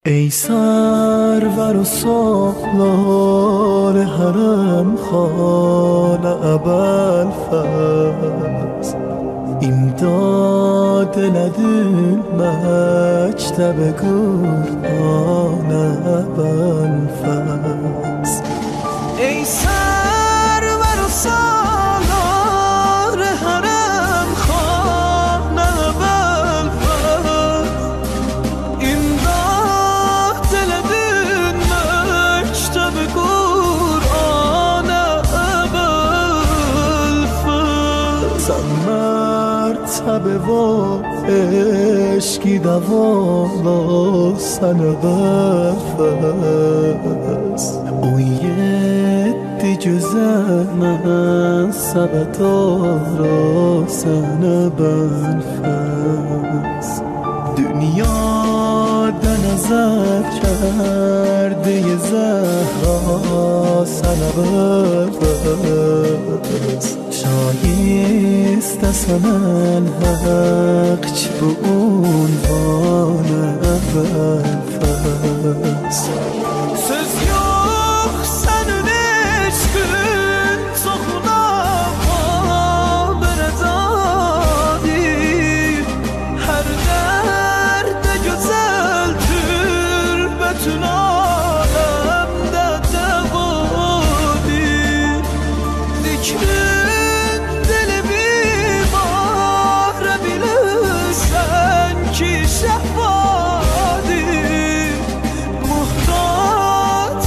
ای سرور و سالار حرم خانه ابوالفضل، امداد ندیم مکتب قرآن ابوالفضل. ای سرور و سالار حرم خانه ابوالفضل، امداد ندیم مکتب قرآن ابوالفضل. مرتبه و عشقی دوالا سن بفز، او یدی جزن سبتارا سن بفز. دنیا نظر کرده ی زهرا سن بفز، شایسته سنن حق چه به عنوان ابوالفضل. söz yok senin eşkin soğuna haberezadi, her derde güzeldir bütün alemde devadi. Dikrin dilimi bahre bilirsen ki şehvadi, muhtaç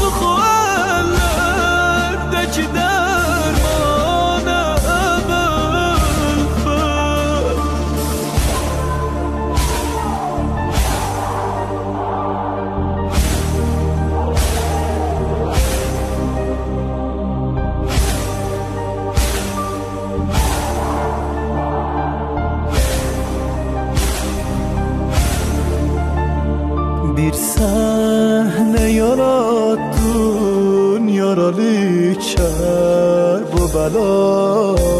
ellerdeki dermana Ebu'l-Fethl. Bir sahne yarattın yaralı bu bela.